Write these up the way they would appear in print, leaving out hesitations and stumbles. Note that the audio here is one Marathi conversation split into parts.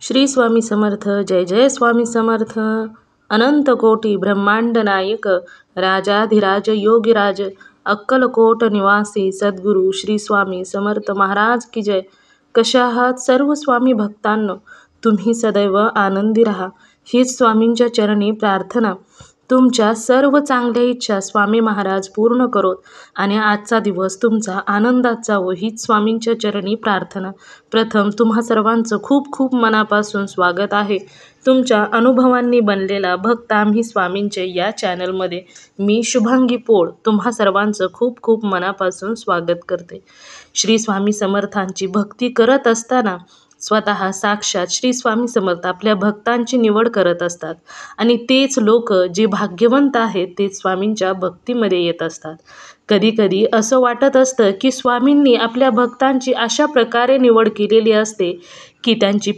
श्री स्वामी समर्थ. जय जय स्वामी समर्थ. अनंत कोटी ब्रह्मांड नायक राजाधिराज योगीराज अक्कलकोट निवासी सद्गुरू श्री स्वामी समर्थ महाराज की जय. कशा आहात सर्व स्वामी भक्तांनो? तुम्ही सदैव आनंदी राहा हीच स्वामींच्या चरणी प्रार्थना. तुमच्या सर्व चांगल्या इच्छा स्वामी महाराज पूर्ण करोत आणि आजचा दिवस तुमचा आनंदात जावो हीच स्वामींच्या चरणी प्रार्थना. प्रथम तुम्हा सर्वांचं खूप खूप मनापासून स्वागत आहे. तुमच्या अनुभवांनी बनलेला भक्त आम्ही स्वामींचे या चॅनलमध्ये मी शुभांगी पोळ तुम्हा सर्वांचं खूप खूप मनापासून स्वागत करते. श्री स्वामी समर्थांची भक्ती करत असताना स्वतः साक्षात श्री स्वामी समर्थ आपल्या भक्तांची निवड करत असतात आणि तेच लोक जे भाग्यवंत आहेत ते स्वामींच्या भक्तीमध्ये येत असतात. कधी कधी असं वाटत असतं की स्वामींनी आपल्या भक्तांची अशा प्रकारे निवड केलेली असते की त्यांची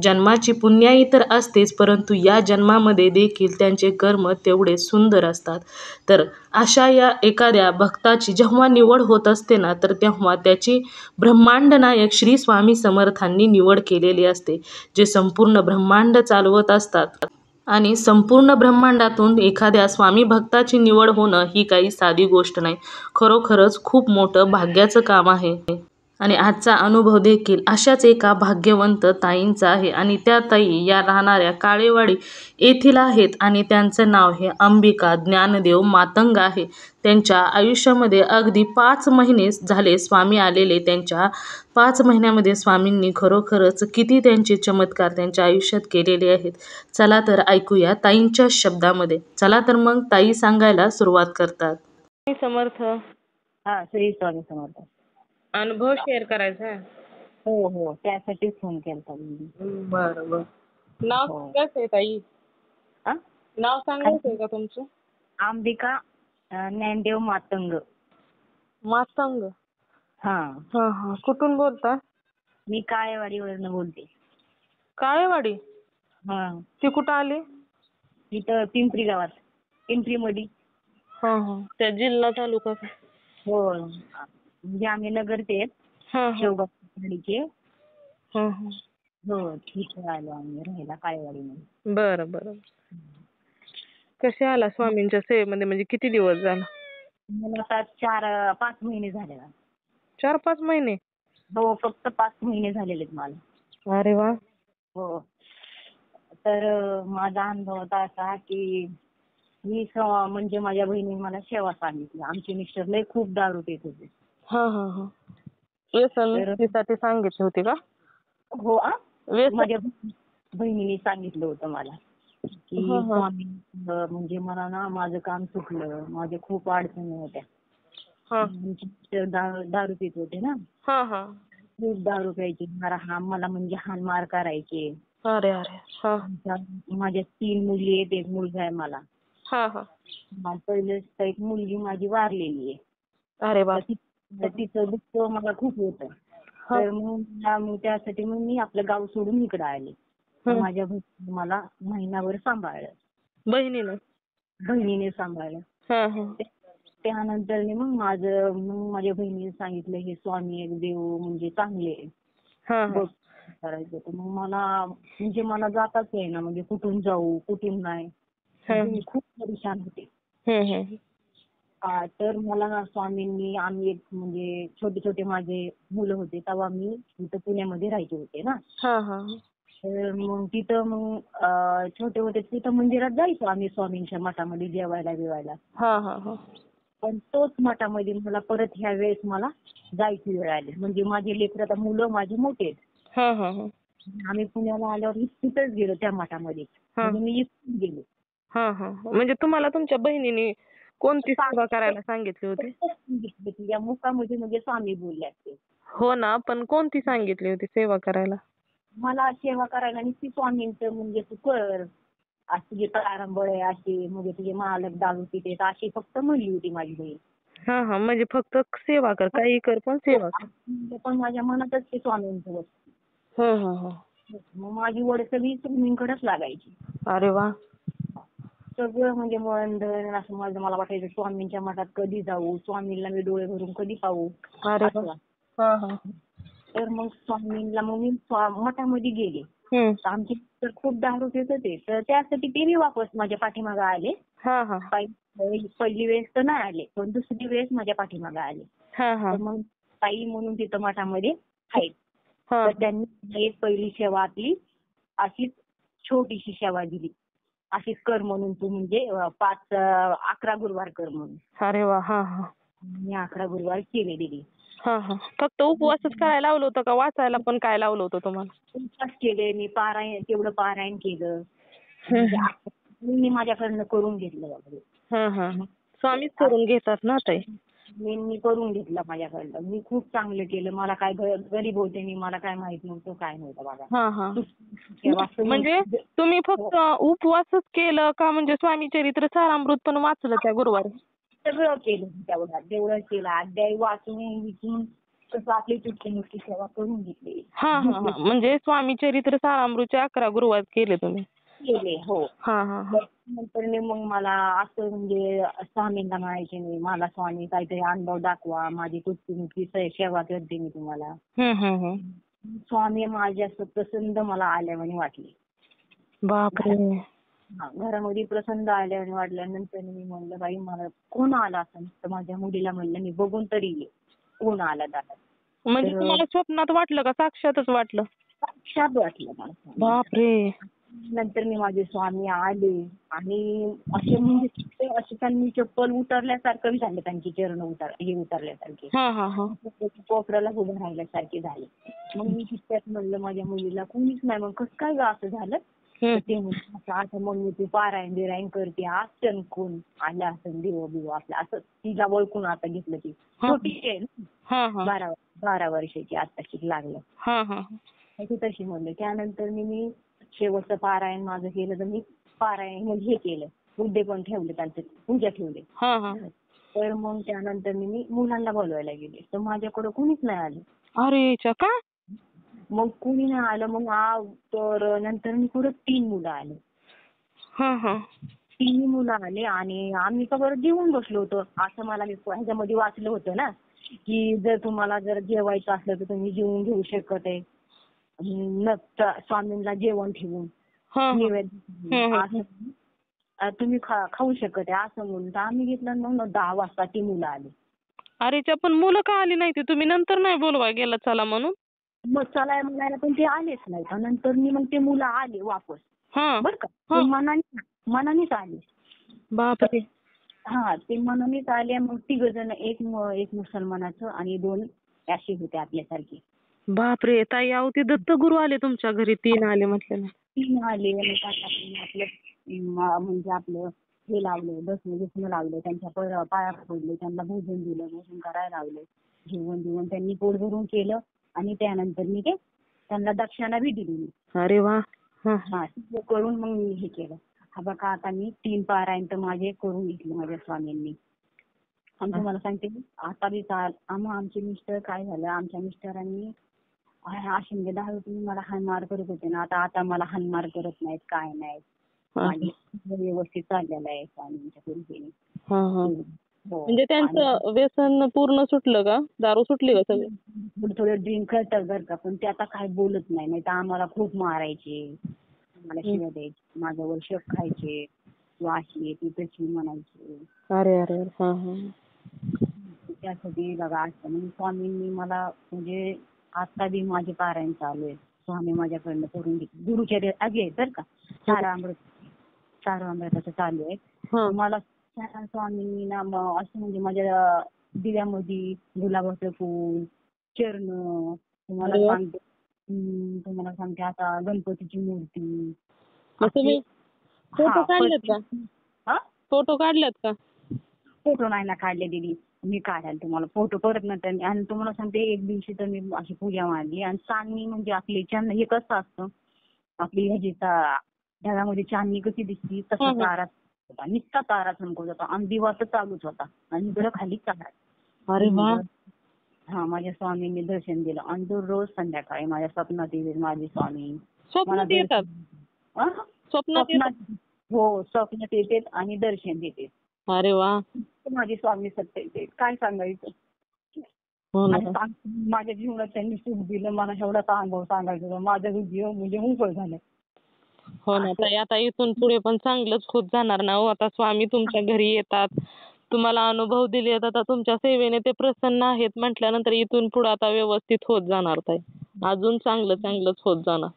जन्माची पुण्याई तर असतेच, परंतु या जन्मामध्ये देखील त्यांचे कर्म तेवढे सुंदर असतात. तर अशा या एखाद्या भक्ताची जेव्हा निवड होत असते ना, तर तेव्हा त्याची ब्रह्मांड नायक श्री स्वामी समर्थांनी निवड केलेली असते, जे संपूर्ण ब्रह्मांड चालवत असतात. आणि संपूर्ण ब्रह्मांडातून एखाद्या स्वामी भक्ताची निवड होणं ही काही साधी गोष्ट नाही. खरोखरच खूप मोठं भाग्याचं काम आहे. आणि आजचा अनुभव देखील अशाच एका भाग्यवंत ताईंचा आहे आणि त्या ताई या राहणाऱ्या काळेवाडी येथील आहेत आणि त्यांचं नाव हे अंबिका ज्ञानदेव मातंग आहे. त्यांच्या आयुष्यामध्ये अगदी 5 महिने झाले स्वामी आलेले. त्यांच्या 5 महिन्यामध्ये स्वामींनी खरोखरच किती त्यांचे चमत्कार त्यांच्या आयुष्यात केलेले आहेत. चला तर ऐकूया ताईंच्या शब्दामध्ये. चला तर मग ताई सांगायला सुरुवात करतात. समर्थ. हा, श्री स्वामी समर्थ. अनुभव शेअर करायचा आहे. हो हो, त्यासाठीच फोन केलता मी. बरं बरं. नाव हो. सांगायचं आहे ताई? हा? नाव सांगायचं आहे का तुमचं? अंबिका ज्ञानदेव मातंग. मातंग. हा. हा हा. कुठून बोलता? मी काळेवाडीवरनं बोलते. काळेवाडी? हा. ती कुठं आली? इथं पिंपरी गावात, पिंपरी मध्ये. हा हा. त्या जिल्हा तालुका का? हो, म्हणजे आम्ही नगरचे आहेत, हा हा. शेवगावचे. हा हा. हो, तिथे आलो आम्ही राहायला काळेवाडीमध्ये. बरं बरं. कसे आला स्वामींच्या सेवेमध्ये, म्हणजे किती दिवस झाला? मला आता 4-5 महिने झाले. 4-5 महिने? हो, फक्त 5 महिने झालेले आहेत मला. अरे वा. हो. तर माझा अनुभव होता असा की म्हणजे माझ्या बहिणीने मला सेवा सांगितली. आमचे मिस्टर लय खूप दारू पित होते. हा हा हा. व्यसनासाठी सांगितले होते का? हो. व्यसन? माझ्या बहिणीने सांगितलं होतं मला की स्वामी म्हणजे मला ना माझं काम सुटलं, माझ्या खूप अडचणी होत्या. मिस्टर दारू पित होते ना. हा हा. खूप दारू प्यायचे, मला म्हणजे हाणमार करायचे. अरे अरे. हा. माझ्या 3 मुली आहेत, 1 मुलगा आहे मला. हा हा. पहिलेच एक मुलगी माझी वारलेली आहे. अरे वा. तिचं दुःख मला खूप होतं. तर मग त्यासाठी मग मी आपलं गाव सोडून इकडे आले. माझ्या बहिणीने मला महिनाभर सांभाळलं. बहिणीने सांभाळलं. त्यानंतर मग माझ्या बहिणीने सांगितलं हे स्वामी एक देव म्हणजे चांगले करायचं. तर मग मला जाताच येईना, म्हणजे कुठून जाऊ कुठून नाही. मी खूप परेशान होते. तर मला स्वामींनी, आम्ही एक म्हणजे छोटे छोटे माझे मुलं होते तेव्हा मी इथं पुण्यामध्ये राहायचे होते ना. तर मग तिथं छोटे होते तिथं मंदिरात जायचो आम्ही स्वामींच्या मठामध्ये जेवायला बिवायला. पण तोच मठामध्ये मला परत ह्या वेळेस मला जायची वेळ आली. म्हणजे माझे लेकरं आता मुलं माझे मोठे आहेत. आम्ही पुण्याला आल्यावर तिथंच गेलो त्या मठामध्ये. म्हणजे मी इथून गेले. म्हणजे तुम्हाला तुमच्या बहिणीने कोणती सेवा करायला सांगितली होती? या मुखामध्ये म्हणजे स्वामी बोलले असते. हो ना, पण कोणती सांगितली होती सेवा करायला? मला सेवा करायला नुसती स्वामींचं म्हणजे तू कर, अशी तुझे तारंबळ आहे अशी, म्हणजे तुझे मालक दारू पिते अशी फक्त म्हणली होती माझी बहीण. म्हणजे फक्त सेवा कर, काही कर पण सेवा कर. पण माझ्या मनातच ते स्वामींचं होतं. मग माझी वड सगळी स्वामींकडेच लागायची. अरे वा. सगळं म्हणजे मन धन असं मला वाटायचं स्वामींच्या मठात कधी जाऊ, स्वामींना मी डोळे भरून कधी पाहू. तर मग स्वामींना मग मी मठामध्ये गेले. तर आमचे तर खूप दारू पित होते, तर त्यासाठी ते मी वापस माझ्या पाठीमागे आले. पहिली वेळेस तर नाही आले, पण दुसरी वेळेस माझ्या पाठीमागे आले. तर मग ताई म्हणून तिथं मठामध्ये आहेत. तर त्यांनी एक पहिली सेवा आपली अशीच छोटीशी सेवा दिली. अशीच कर म्हणून तू म्हणजे 11 गुरुवार कर म्हणून. अरे वा. मी 11 गुरुवार केले दिली. फक्त उपवासच करायला लावलं होतं का वाचायला पण काय लावलं होतं तुम्हाला? उपवास केले मी, तेवढं पारायण केलं. मी माझ्याकडनं करून घेतलं वगैरे. स्वामीच करून घेतात ना ताई. मी करून घेतलं माझ्याकडनं. मी खूप चांगलं केलं. मला काय गरीब होते मी, मला काय माहित नव्हतं, काय नव्हतं बघा. म्हणजे तुम्ही फक्त उपवासच केलं का म्हणजे स्वामी चरित्र सारामृत पण वाचलं त्या गुरुवारी? सगळं केलं जेवढं केलं. अध्याय वाचून विचून कसं आपली तुटकी मुटकी सेवा करून घेतली. म्हणजे स्वामी चरित्र सारामृतचे 11 गुरुवार केले तुम्ही? केले, हो. नंतर मग मला असं म्हणजे स्वामींना म्हणायचे मी, मला स्वामी काहीतरी अनुभव दाखवा, माझी तुटकी मुटकी सेवा करते मी तुम्हाला. स्वामी माझ्या प्रसन्न मला आल्यावानी वाटले. बापरे. घरामध्ये प्रसन्न आल्यावानी वाटल्यानंतर मी म्हणलं बाई मला कोण आला असं, तर माझ्या मुलीला म्हणलं मी बघून तरी ये कोण आला दादा. म्हणजे तुम्हाला स्वप्नात वाटलं का साक्षातच वाटलं? साक्षात वाटलं मला. बापरे. नंतर मी माझे स्वामी आले आणि असे म्हणजे असे त्यांनी चप्पल उतरल्यासारखं झालं, त्यांची चरण उतरल्यासारखे. कोपऱ्याला उभं राहिल्यासारखे झाले. मग मी तिथ्यात म्हणलं माझ्या मुलीला कोणीच नाही, मग कसं काय असं झालं? ते म्हणलं असं मग तू पारायण बिरायण करते, असं कोण आलं असं देव बिव आपलं असं तिला ओळखून आता घेतलं. ती छोटी आहे ना, 12 वर्षाची, आता लागलं. तशी म्हणलं. त्यानंतर मी शेवटचं पारायण माझं केलं. तर मी पारायण म्हणजे हे केलं, बुद्धे पण ठेवले, त्यांचे पूजा ठेवली. तर मग त्यानंतर मी मुलांना बोलवायला गेले, तर माझ्याकडे कुणीच नाही आलं. अरे का? मग कुणी नाही आलं. मग तर नंतर मी परत 3 मुलं आले. 3 मुलं आले आणि आम्ही का बरं जेवून बसलो होतो. असं मला मी ह्याच्यामध्ये वाचलं होतं ना, की जर तुम्हाला जेवायचं असलं तर तुम्ही जेवून घेऊ शकत आहे. स्वामींना जेवण ठेवून नैवेद्य तुम्ही खाऊ शकत आहे असं म्हणून. तर आम्ही घेतलं. मग 10 वाजता ती मुलं आली. अरे पण मुलं का आली नाही? तुम्ही नंतर नाही बोलवाय गेला चला म्हणून? मग चला म्हणायला पण ते आलेच नाही. नंतर मग ते मुलं आले वापस, बरं का. ते मनानेच आले. बापरे. ते मनानेच आले. मग 3 जण, एक मुसलमानाचं आणि 2 असे होते आपल्यासारखे. बापरे. ताई अहो ते दत्तगुरू आले तुमच्या घरी, 3 आले म्हटलं ना. 3 आले आणि आपलं म्हणजे आपलं हे लावलं, दसमं लावलं, त्यांच्या पाया पडले, त्यांना भोजन दिलं, भोजन करायला लावलं. जेवण बिवण त्यांनी पोट भरून केलं आणि त्यानंतर मी त्यांना दक्षिणा बी दिली. अरे वा. करून मग मी हे केलं. बघा आता मी 3 पारायण तर माझे करून घेतले माझ्या स्वामींनी. आणि तुम्हाला सांगते आता बी आमचे मिस्टर काय झालं, आमच्या मिस्टरांनी अशी म्हणजे 10 रुपये मला हाणमार करत होते ना, आता मला हाणमार करत नाहीत, काय नाही. आणि व्यवस्थित चाललेलं आहे स्वामींच्या कृपेने. म्हणजे त्यांचं व्यसन पूर्ण सुटलं का? दारू सुटली का सगळी? थोडं ड्रिंक करतात बरं का, पण ते आता काय बोलत नाही. नाही तर आम्हाला खूप मारायचे, मला शिव्या द्यायचे, माझ्यावर शक खायचे, तू अशी ती तशी म्हणायची. अरे. त्यासाठी बघा असं म्हणजे स्वामींनी मला म्हणजे आता बी माझे पारायण चालू आहे. स्वामी माझ्याकडनं करून घेतले. गुरुचर्या आधी आहेत बरं का, सारामृताचं चालू आहे. मला स्वामींनी ना असं म्हणजे माझ्या दिव्यामध्ये गुलाबाचं फूल, चरण, तुम्हाला सांगते आता गणपतीची मूर्ती. फोटो काढलेत का? फोटो काढलेत का? फोटो नाही ना काढले दीदी, मी काढायला तुम्हाला फोटो परत नंतर. आणि तुम्हाला सांगते एक दिवशी तर मी अशी पूजा मांडली आणि चांदणी म्हणजे आपली चांदणी हे कसं असतं, आपली ह्याची ढगामध्ये चांदणी कशी दिसती तसं तारा होता, नुसता तारा चमकत होता आणि दिवा तर चालूच होता आणि इकडं खाली तारा. अरे वा. माझ्या स्वामींनी दर्शन दिलं आणि दररोज संध्याकाळी माझ्या स्वप्नात येते माझे स्वामी. स्वप्नात येतात? हो, स्वप्नात येते आणि दर्शन देते. अरे वा. माझे स्वामी सत्य येते, काय सांगायचं. हो ना. आणि माझ्या जीवनात त्यांनी सुख दिलं. मला एवढाचा अनुभव सांगायचा होता. माझं जीवन म्हणजे मोकळं झालं. हो ना ताई, आता इथून पुढे पण चांगलंच होत जाणार ना हो. आता स्वामी तुमच्या घरी येतात, तुम्हाला अनुभव दिले, आता तुमच्या सेवेने ते प्रसन्न आहेत म्हटल्यानंतर इथून पुढे आता व्यवस्थित होत जाणार ताई. अजून चांगलंच होत जाणार.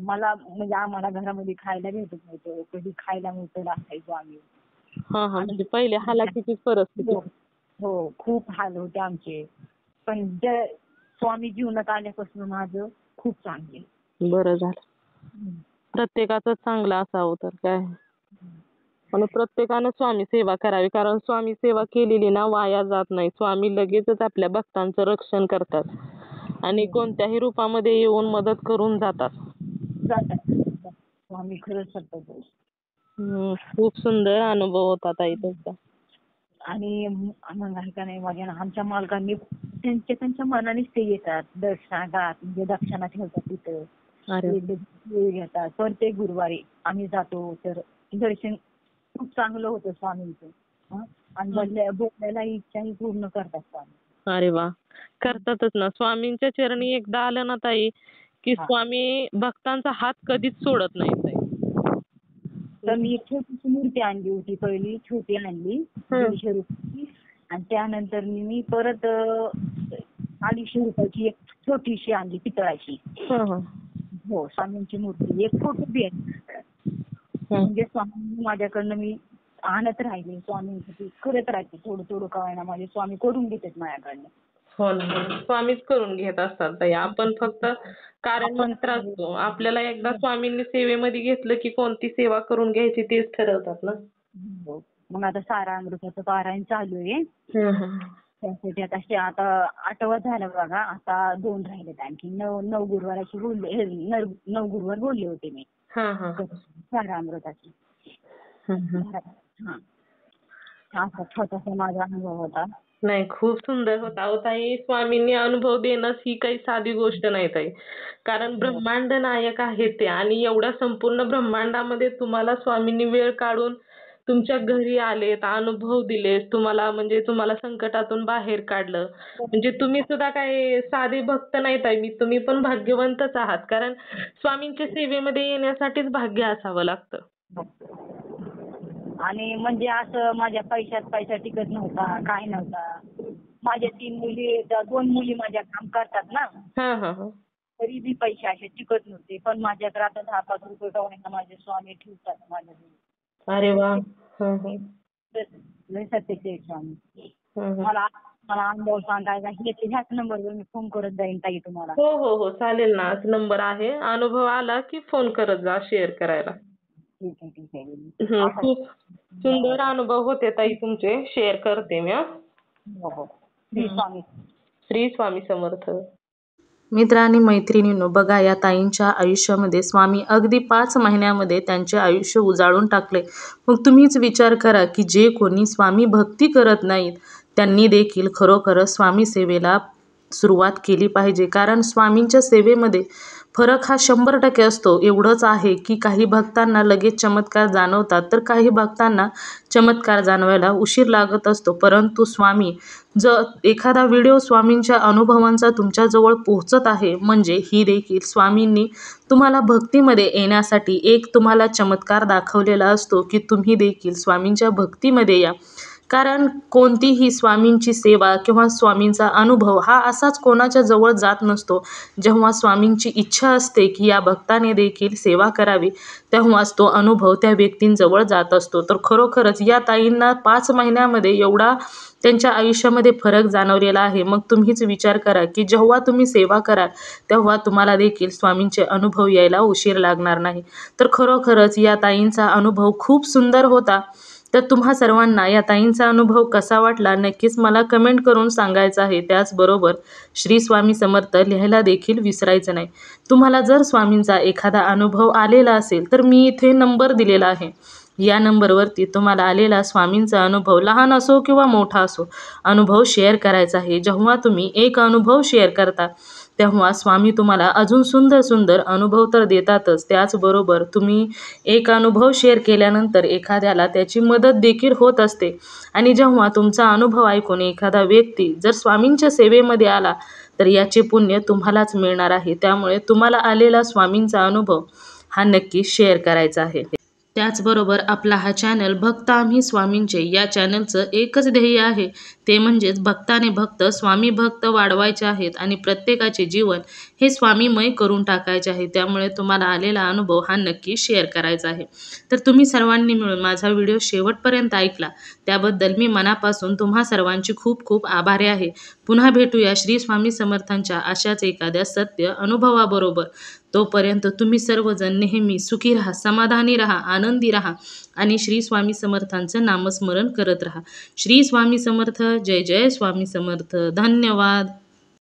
मला म्हणजे आम्हाला घरामध्ये खायला भेटत नव्हतं. कधी खायला नव्हतं असायचो आम्ही. म्हणजे पहिले हालाकीचीच परिस्थिती. हो, खूप हाल होते आमचे. पण स्वामी जीवनात आल्यापासून माझं खूप चांगले. बरं झालं. प्रत्येकाचं चांगलं असावं तर काय. पण प्रत्येकानं स्वामी सेवा करावी, कारण स्वामी सेवा केलेली ना वाया जात नाही. स्वामी लगेचच आपल्या भक्तांचं रक्षण करतात आणि कोणत्याही रूपामध्ये येऊन मदत करून जातात. स्वामी खरंच सतत. खूप सुंदर अनुभव होता ताई तुमचा. आणि मग आहे का नाही माझ्या आमच्या मालकांनी त्यांच्या मनानेच ते येतात दर्शनात, म्हणजे दक्षिणा ठेवतात तिथं. घेतात. प्रत्येक गुरुवारी आम्ही जातो तर दर्शन खूप चांगलं होतं स्वामींचं. आणि बोललेला इच्छाही पूर्ण करतात स्वामी. अरे वा, करतातच ना. स्वामींच्या चरणी एकदा आलं ना ताई की स्वामी भक्तांचा हात कधीच सोडत नाही ताई. तर मी एक छोटीशी मूर्ती आणली होती, पहिली छोटी आणली 150 रुपयाची. आणि त्यानंतर मी परत 250 रुपयाची एक छोटीशी आणली पितळाची. हो, स्वामींची मूर्ती. एक फोटो बी आहे. म्हणजे स्वामी माझ्याकडनं मी आणत राहिले, स्वामींसाठी करत राहते. थोडं का होईना माझे स्वामी करून घेतात माझ्याकडनं. हो ना, स्वामीच करून घेत असतात ताई. आपण फक्त कारण मंत्र असतो. आपल्याला एकदा स्वामींनी सेवेमध्ये घेतलं की कोणती सेवा करून घ्यायची तेच ठरवतात ना. मग आता सारा अमृताचं पारायण चालू आहे. त्यासाठी आता 8वां झालं बघा. आता 2 राहिलेत आणखी. 9 गुरुवाराची बोलले, 9 गुरुवार बोलले होते मी सारा अमृताची. असा छोटासा माझा अनुभव होता. नाही, खूप सुंदर होता हो ताई. स्वामींनी अनुभव देणं ही काही साधी गोष्ट नाही ताई. कारण ब्रह्मांड नायक आहेत ते आणि एवढ्या संपूर्ण ब्रह्मांडामध्ये तुम्हाला स्वामींनी वेळ काढून तुमच्या घरी आलेत, अनुभव दिलेत, तुम्हाला संकटातून बाहेर काढलं. म्हणजे तुम्ही सुद्धा काही साधे भक्त नाही ताई. तुम्ही पण भाग्यवंतच आहात, कारण स्वामींच्या सेवेमध्ये येण्यासाठीच भाग्य असावं लागतं. आणि म्हणजे असं माझ्या पैशात पैसा टिकत नव्हता, काय नव्हता. माझ्या 2 मुली माझ्या काम करतात ना. तरी बी पैसे असे टिकत नव्हते. पण माझ्याकडे आता 10-5 रुपये का होईना माझे स्वामी ठेवतात माझ्याकडे. अरे वा. लय सत्याचे स्वामी. मला अनुभव सांगायचा ह्याच नंबरवर मी फोन करत जाईन ताई तुम्हाला. हो चालेल ना. नंबर आहे. अनुभव आला की फोन करत जा शेअर करायला. ठीक आहे. खूप सुंदर अनुभव होते ताई तुमचे. शेअर करते मी. श्री स्वामी समर्थ. मित्र आणि मैत्रिणींनो, बघा या ताईंच्या आयुष्यामध्ये स्वामी अगदी 5 महिन्यामध्ये त्यांचे आयुष्य उजाळून टाकले. मग तुम्हीच विचार करा की जे कोणी स्वामी भक्ती करत नाहीत त्यांनी देखील खरोखरच स्वामी सेवेला सुरुवात केली पाहिजे. कारण स्वामींच्या सेवेमध्ये फरक हा 100% असतो. एवढंच आहे की काही भक्तांना लगेच चमत्कार जाणवतात, तर काही भक्तांना चमत्कार जाणवायला उशीर लागत असतो. परंतु जर एखादा व्हिडिओ स्वामींच्या अनुभवांचा तुमच्याजवळ पोहोचत आहे, म्हणजे ही देखील स्वामींनी तुम्हाला भक्तीमध्ये येण्यासाठी एक तुम्हाला चमत्कार दाखवलेला असतो की तुम्ही देखील स्वामींच्या भक्तीमध्ये या. कारण कोणतीही स्वामींची सेवा किंवा स्वामींचा अनुभव हा असाच कोणाच्या जवळ जात नसतो. जेव्हा स्वामींची इच्छा असते की या भक्ताने देखील सेवा करावी, तेव्हाच तो अनुभव त्या व्यक्तींजवळ जात असतो. तर खरोखरच या ताईंना 5 महिन्यामध्ये एवढा त्यांच्या आयुष्यामध्ये फरक जाणवलेला आहे. मग तुम्हीच विचार करा की जेव्हा तुम्ही सेवा कराल तेव्हा तुम्हाला देखील स्वामींचे अनुभव यायला उशीर लागणार नाही. तर खरोखरच या ताईंचा अनुभव खूप सुंदर होता. तर तुम्हा सर्वांना या ताईंचा अनुभव कसा वाटला नक्कीच मला कमेंट करून सांगायचं आहे. त्याचबरोबर श्री स्वामी समर्थ लिहायला देखील विसरायचं नाही. तुम्हाला जर स्वामींचा एखादा अनुभव आलेला असेल तर मी इथे नंबर दिलेला आहे. या नंबरवरती तुम्हाला आलेला स्वामींचा अनुभव लहान असो किंवा मोठा असो अनुभव शेअर करायचा आहे. जेव्हा तुम्ही एक अनुभव शेअर करता तेव्हा स्वामी तुम्हाला अजून सुंदर सुंदर अनुभव तर देतातच, त्याचबरोबर तुम्ही एक अनुभव शेअर केल्यानंतर एखाद्याला त्याची मदत देखील होत असते. आणि जेव्हा तुमचा अनुभव ऐकून एखादा व्यक्ती जर स्वामींच्या सेवेमध्ये आला तर याचे पुण्य तुम्हालाच मिळणार आहे. त्यामुळे तुम्हाला आलेला स्वामींचा अनुभव हा नक्की शेअर करायचा आहे. त्याचबरोबर आपला हा चॅनल भक्त आम्ही स्वामींचे या चॅनलचं एकच ध्येय आहे, ते म्हणजेच भक्ताने भक्त स्वामी भक्त वाढवायचे आहेत आणि प्रत्येकाचे जीवन हे स्वामीमय करून टाकायचे आहे. त्यामुळे तुम्हाला आलेला अनुभव हा नक्की शेअर करायचा आहे. तर तुम्ही सर्वांनी मिळून माझा व्हिडिओ शेवटपर्यंत ऐकला त्याबद्दल मी मनापासून तुम्हा सर्वांची खूप खूप आभारी आहे. पुन्हा भेटूया श्री स्वामी समर्थांच्या अशाच एखाद्या सत्य अनुभवाबरोबर. तोपर्यंत तुम्ही सर्वजण नेहमी सुखी राहा, समाधानी राहा, आनंदी राहा आणि श्री स्वामी समर्थांचं नामस्मरण करत राहा. श्री स्वामी समर्थ. जय जय स्वामी समर्थ. धन्यवाद.